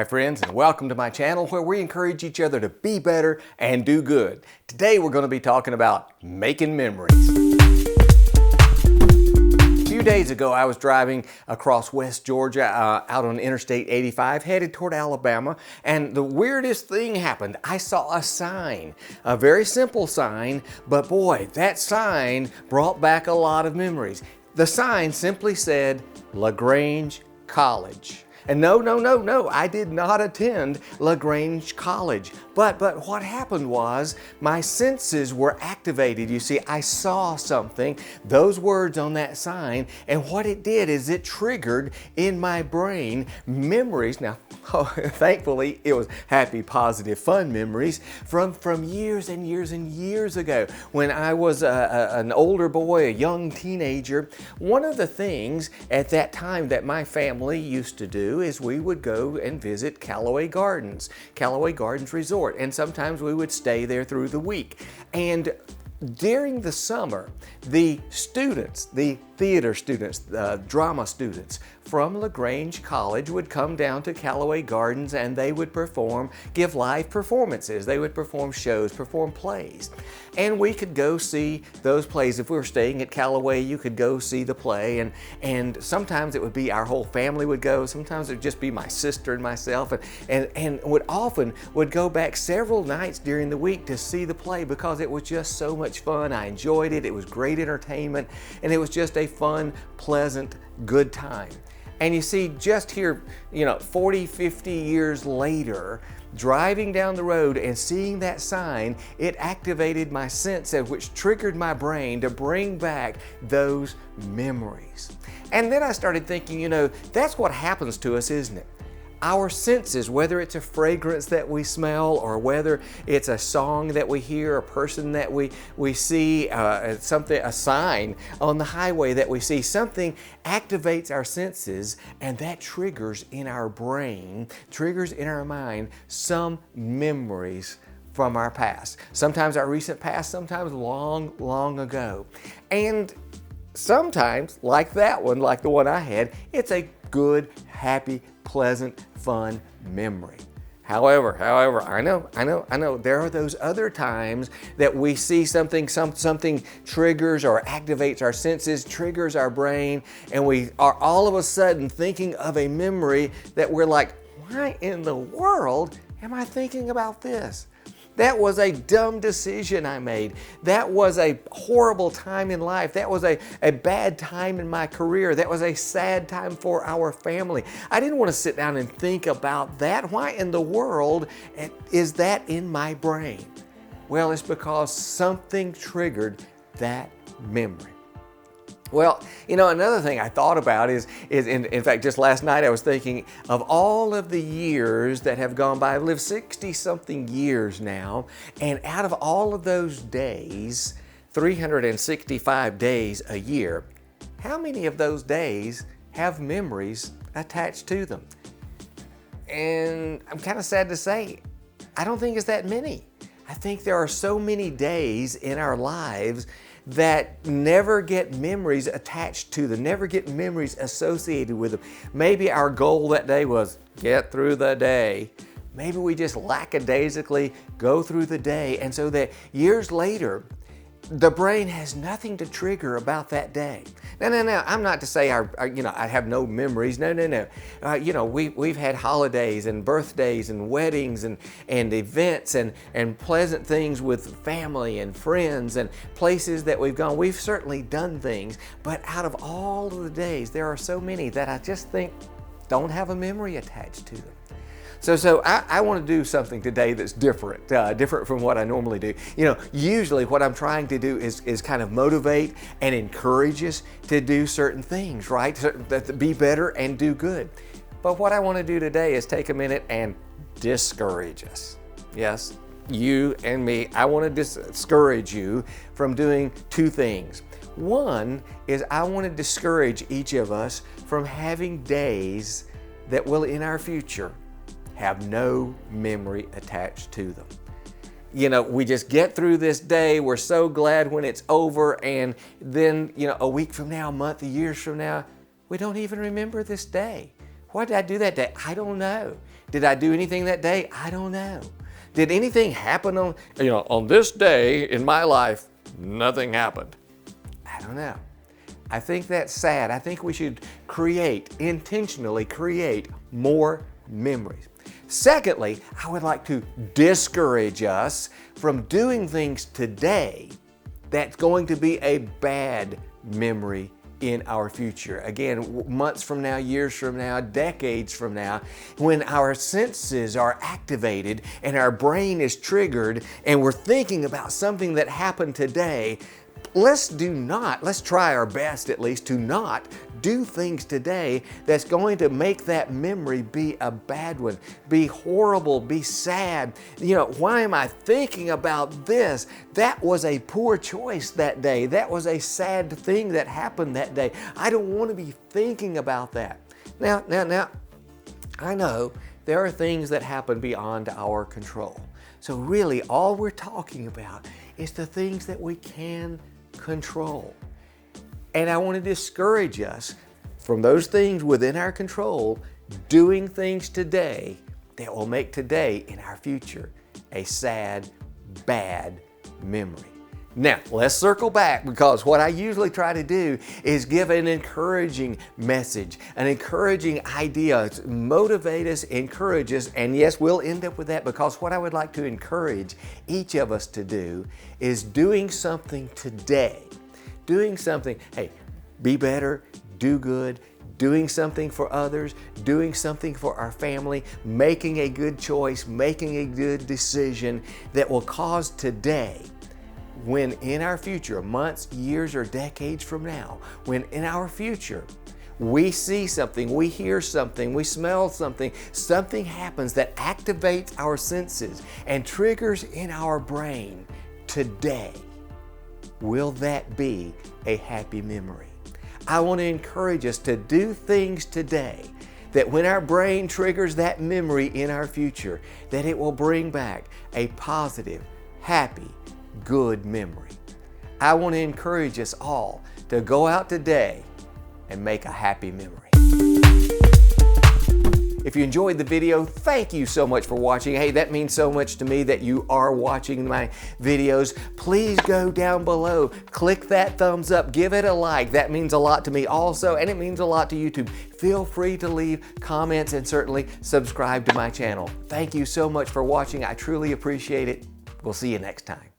Hi friends, and welcome to my channel where we encourage each other to be better and do good. Today we're going to be talking about making memories. A few days ago I was driving across West Georgia out on Interstate 85 headed toward Alabama, and the weirdest thing happened. I saw a sign, a very simple sign, but boy, that sign brought back a lot of memories. The sign simply said LaGrange College. And no, I did not attend LaGrange College. But what happened was my senses were activated. You see, I saw something, those words on that sign, and what it did is it triggered in my brain memories. Now, thankfully, it was happy, positive, fun memories from years and years and years ago when I was an older boy, a young teenager. One of the things at that time that my family used to do is we would go and visit Callaway Gardens Resort, and sometimes we would stay there through the week. And during the summer, the students, the theater students, drama students from LaGrange College would come down to Callaway Gardens and they would give live performances. They would perform shows, perform plays. And we could go see those plays. If we were staying at Callaway, you could go see the play, and sometimes it would be our whole family would go. Sometimes it would just be my sister and myself, and would often go back several nights during the week to see the play because it was just so much fun. I enjoyed it. It was great entertainment, and it was just a fun, pleasant, good time. And you see, just here, 40, 50 years later, driving down the road and seeing that sign, it activated my sense, which triggered my brain to bring back those memories. And then I started thinking, that's what happens to us, isn't it? Our senses, whether it's a fragrance that we smell or whether it's a song that we hear, a person that we see, a sign on the highway that we see, something activates our senses, and that triggers in our brain, triggers in our mind some memories from our past. Sometimes our recent past, sometimes long, long ago. And sometimes, like that one, like the one I had, it's a good, happy, pleasant, fun memory. However, I know, there are those other times that we see something triggers or activates our senses, triggers our brain, and we are all of a sudden thinking of a memory that we're like, why in the world am I thinking about this? That was a dumb decision I made. That was a horrible time in life. That was a bad time in my career. That was a sad time for our family. I didn't want to sit down and think about that. Why in the world is that in my brain? Well, it's because something triggered that memory. Well, another thing I thought about is in fact, just last night I was thinking of all of the years that have gone by. I've lived 60-something years now, and out of all of those days, 365 days a year, how many of those days have memories attached to them? And I'm kind of sad to say, I don't think it's that many. I think there are so many days in our lives that never get memories attached to them, never get memories associated with them. Maybe our goal that day was get through the day. Maybe we just lackadaisically go through the day, and so that years later, the brain has nothing to trigger about that day. No. I'm not to say I have no memories. No. We've had holidays and birthdays and weddings and events and pleasant things with family and friends and places that we've gone. We've certainly done things, but out of all of the days, there are so many that I just think don't have a memory attached to them. So I want to do something today that's different from what I normally do. Usually what I'm trying to do is kind of motivate and encourage us to do certain things, right? To be better and do good. But what I want to do today is take a minute and discourage us. Yes, you and me. I want to discourage you from doing two things. One is I want to discourage each of us from having days that will, in our future, have no memory attached to them. We just get through this day. We're so glad when it's over, and then, a week from now, a month, years from now, we don't even remember this day. Why did I do that day? I don't know. Did I do anything that day? I don't know. Did anything happen on this day in my life? Nothing happened. I don't know. I think that's sad. I think we should intentionally create more memories. Secondly, I would like to discourage us from doing things today that's going to be a bad memory in our future. Again, months from now, years from now, decades from now, when our senses are activated and our brain is triggered and we're thinking about something that happened today, let's try our best at least to not do things today that's going to make that memory be a bad one, be horrible, be sad. Why am I thinking about this? That was a poor choice that day. That was a sad thing that happened that day. I don't want to be thinking about that. Now, I know there are things that happen beyond our control. So really, all we're talking about is the things that we can control. And I want to discourage us from those things within our control, doing things today that will make today in our future a sad, bad memory. Now, let's circle back, because what I usually try to do is give an encouraging message, an encouraging idea, motivate us, encourage us, and yes, we'll end up with that, because what I would like to encourage each of us to do is doing something today. Doing something, hey, be better, do good, doing something for others, doing something for our family, making a good choice, making a good decision that will cause today, when in our future, months, years, or decades from now, when in our future we see something, we hear something, we smell something, something happens that activates our senses and triggers in our brain today, will that be a happy memory? I want to encourage us to do things today that when our brain triggers that memory in our future, that it will bring back a positive, happy, good memory. I want to encourage us all to go out today and make a happy memory. If you enjoyed the video, thank you so much for watching. Hey, that means so much to me that you are watching my videos. Please go down below, click that thumbs up, give it a like. That means a lot to me also, and it means a lot to YouTube. Feel free to leave comments and certainly subscribe to my channel. Thank you so much for watching. I truly appreciate it. We'll see you next time.